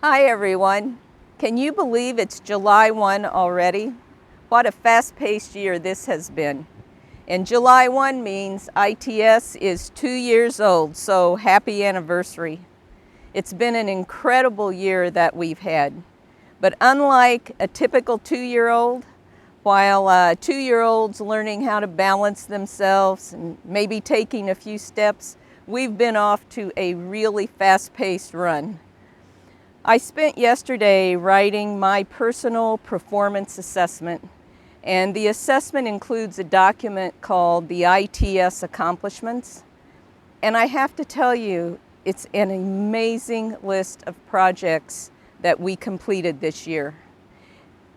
Hi everyone. Can you believe it's July 1 already? What a fast-paced year this has been. And July 1 means ITS is 2 years old, so happy anniversary. It's been an incredible year that we've had. But unlike a typical 2-year-old, while 2-year-olds learning how to balance themselves and maybe taking a few steps, we've been off to a really fast-paced run. I spent yesterday writing my personal performance assessment, and the assessment includes a document called the ITS Accomplishments. And I have to tell you, it's an amazing list of projects that we completed this year.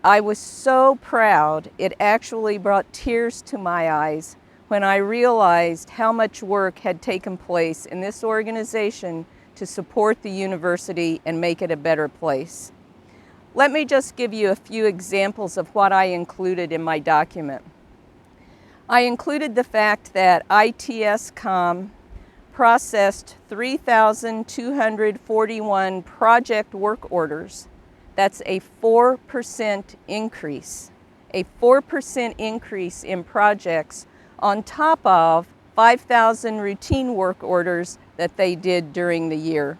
I was so proud, it actually brought tears to my eyes when I realized how much work had taken place in this organization to support the university and make it a better place. Let me just give you a few examples of what I included in my document. I included the fact that ITSCom processed 3,241 project work orders. That's a 4% increase. A 4% increase in projects on top of 5,000 routine work orders that they did during the year.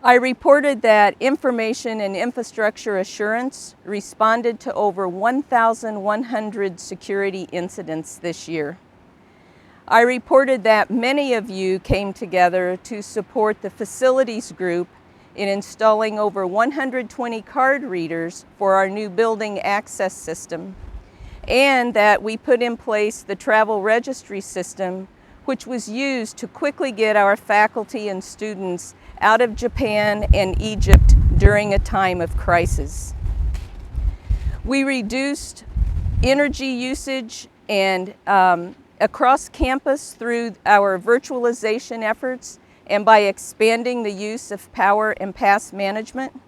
I reported that Information and Infrastructure Assurance responded to over 1,100 security incidents this year. I reported that many of you came together to support the facilities group in installing over 120 card readers for our new building access system, and that we put in place the travel registry system, which was used to quickly get our faculty and students out of Japan and Egypt during a time of crisis. We reduced energy usage and across campus through our virtualization efforts and by expanding the use of power and pass management.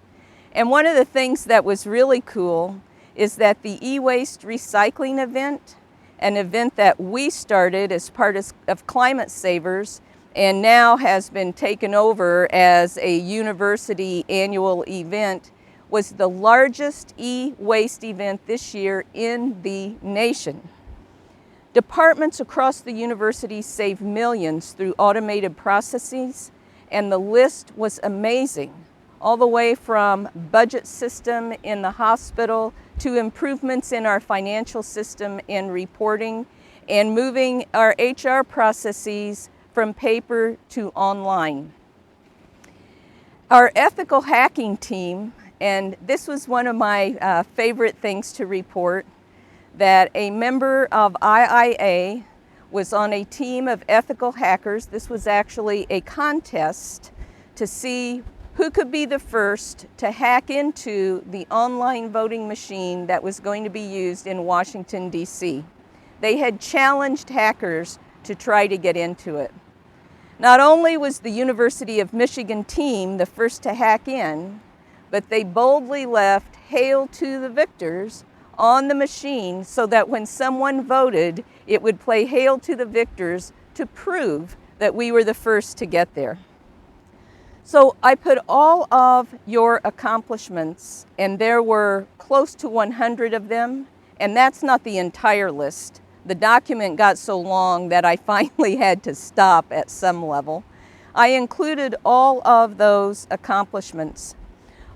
And one of the things that was really cool is that the e-waste recycling event, an event that we started as part of Climate Savers and now has been taken over as a university annual event, was the largest e-waste event this year in the nation. Departments across the university saved millions through automated processes, and the list was amazing, all the way from budget system in the hospital to improvements in our financial system and reporting, and moving our HR processes from paper to online. Our ethical hacking team, and this was one of my favorite things to report, that a member of IIA was on a team of ethical hackers. This was actually a contest to see who could be the first to hack into the online voting machine that was going to be used in Washington, D.C. They had challenged hackers to try to get into it. Not only was the University of Michigan team the first to hack in, but they boldly left "Hail to the Victors" on the machine so that when someone voted, it would play "Hail to the Victors" to prove that we were the first to get there. So I put all of your accomplishments, and there were close to 100 of them, and that's not the entire list. The document got so long that I finally had to stop at some level. I included all of those accomplishments,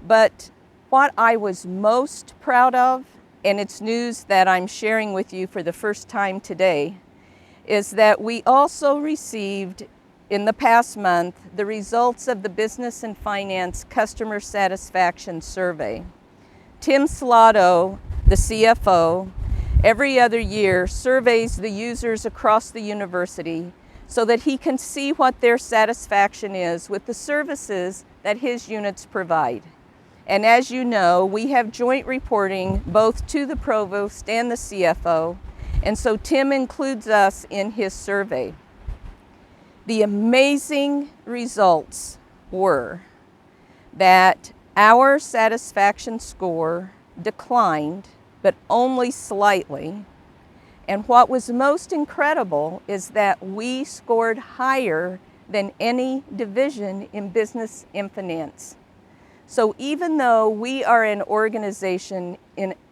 but what I was most proud of, and it's news that I'm sharing with you for the first time today, is that we also received in the past month the results of the Business and Finance Customer Satisfaction Survey. Tim Slato, the CFO, every other year surveys the users across the university so that he can see what their satisfaction is with the services that his units provide. And as you know, we have joint reporting both to the provost and the CFO, and so Tim includes us in his survey. The amazing results were that our satisfaction score declined, but only slightly. And what was most incredible is that we scored higher than any division in business and finance. So even though we are an organization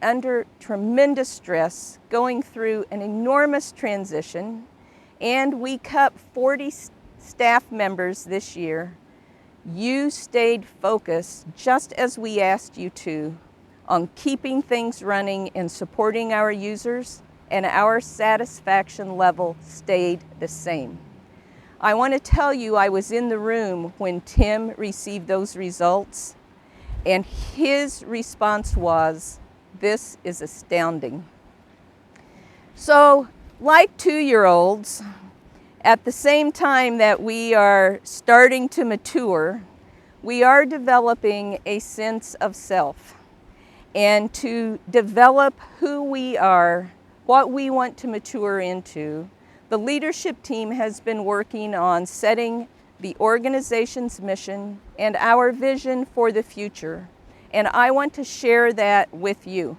under tremendous stress, going through an enormous transition, and we cut 40 staff members this year, you stayed focused, just as we asked you to, on keeping things running and supporting our users, and our satisfaction level stayed the same. I want to tell you, I was in the room when Tim received those results, and his response was, "This is astounding." So, like 2-year-olds, at the same time that we are starting to mature, we are developing a sense of self. And to develop who we are, what we want to mature into, the leadership team has been working on setting the organization's mission and our vision for the future. And I want to share that with you.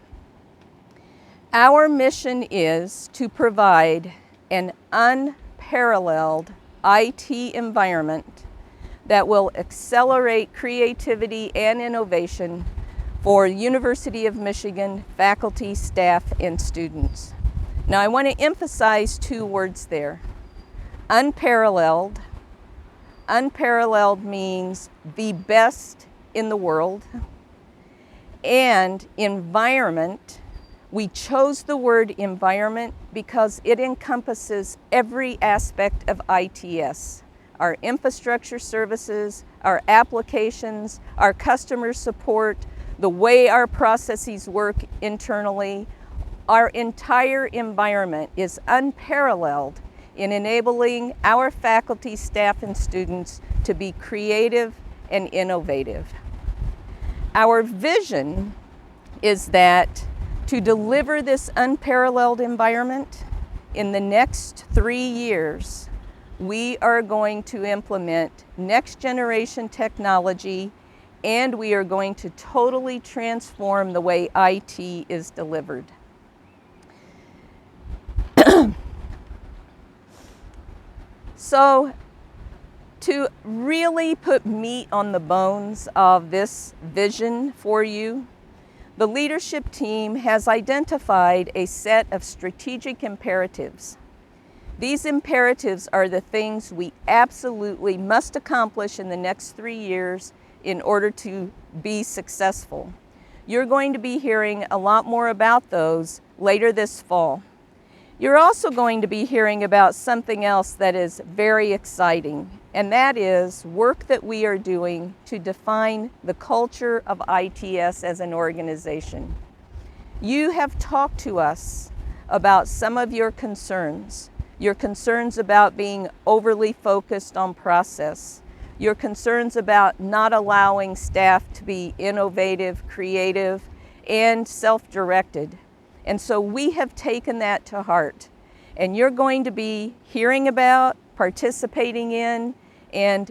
Our mission is to provide an unparalleled IT environment that will accelerate creativity and innovation for University of Michigan faculty, staff, and students. Now I want to emphasize 2 words there. Unparalleled. Unparalleled means the best in the world. And environment, we chose the word environment because it encompasses every aspect of ITS. Our infrastructure services, our applications, our customer support, the way our processes work internally. Our entire environment is unparalleled in enabling our faculty, staff, and students to be creative and innovative. Our vision is that to deliver this unparalleled environment, in the next 3 years, we are going to implement next generation technology, and we are going to totally transform the way IT is delivered. So, to really put meat on the bones of this vision for you, the leadership team has identified a set of strategic imperatives. These imperatives are the things we absolutely must accomplish in the next 3 years in order to be successful. You're going to be hearing a lot more about those later this fall. You're also going to be hearing about something else that is very exciting, and that is work that we are doing to define the culture of ITS as an organization. You have talked to us about some of your concerns about being overly focused on process, your concerns about not allowing staff to be innovative, creative, and self-directed. And so we have taken that to heart. And you're going to be hearing about, participating in, and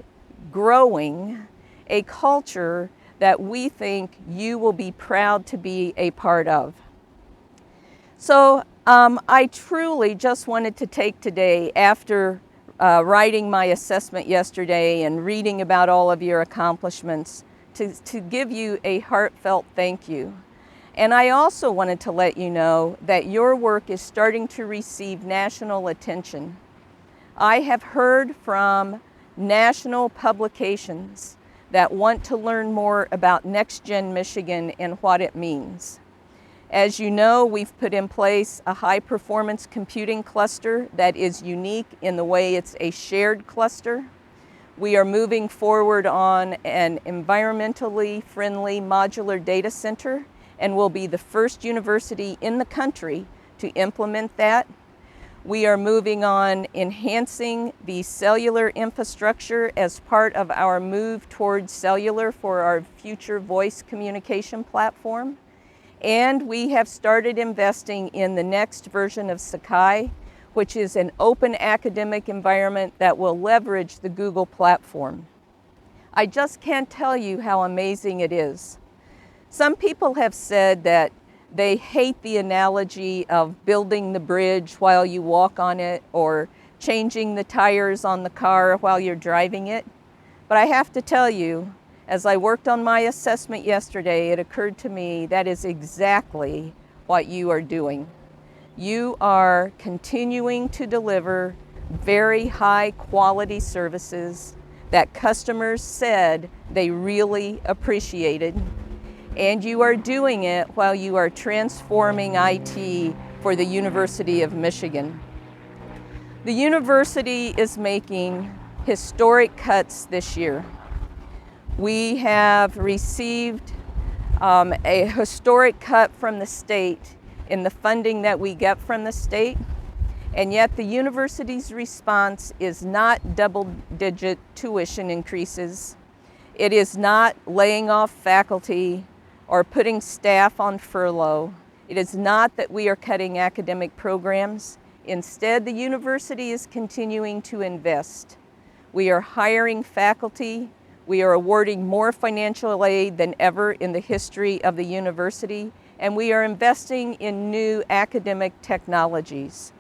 growing a culture that we think you will be proud to be a part of. So I truly just wanted to take today, after writing my assessment yesterday and reading about all of your accomplishments, to give you a heartfelt thank you. And I also wanted to let you know that your work is starting to receive national attention. I have heard from national publications that want to learn more about Next Gen Michigan and what it means. As you know, we've put in place a high-performance computing cluster that is unique in the way it's a shared cluster. We are moving forward on an environmentally friendly modular data center, and will be the first university in the country to implement that. We are moving on enhancing the cellular infrastructure as part of our move towards cellular for our future voice communication platform. And we have started investing in the next version of Sakai, which is an open academic environment that will leverage the Google platform. I just can't tell you how amazing it is. Some people have said that they hate the analogy of building the bridge while you walk on it, or changing the tires on the car while you're driving it. But I have to tell you, As I worked on my assessment yesterday, it occurred to me that is exactly what you are doing. You are continuing to deliver very high quality services that customers said they really appreciated. And you are doing it while you are transforming IT for the University of Michigan. The university is making historic cuts this year. We have received a historic cut from the state in the funding that we get from the state, and yet the university's response is not double-digit tuition increases. It is not laying off faculty or putting staff on furlough. It is not that we are cutting academic programs. Instead, the university is continuing to invest. We are hiring faculty. We are awarding more financial aid than ever in the history of the university, and we are investing in new academic technologies.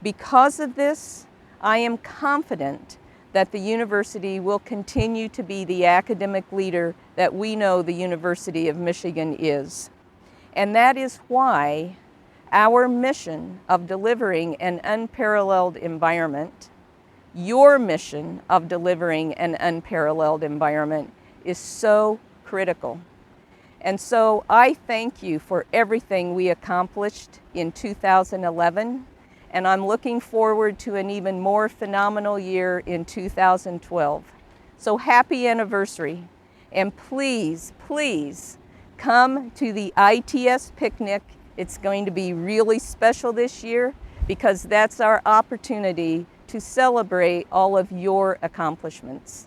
Because of this, I am confident that the university will continue to be the academic leader that we know the University of Michigan is. And that is why our mission of delivering an unparalleled environment, your mission of delivering an unparalleled environment, is so critical. And so I thank you for everything we accomplished in 2011, and I'm looking forward to an even more phenomenal year in 2012. So happy anniversary, and please, please come to the ITS picnic. It's going to be really special this year because that's our opportunity to celebrate all of your accomplishments.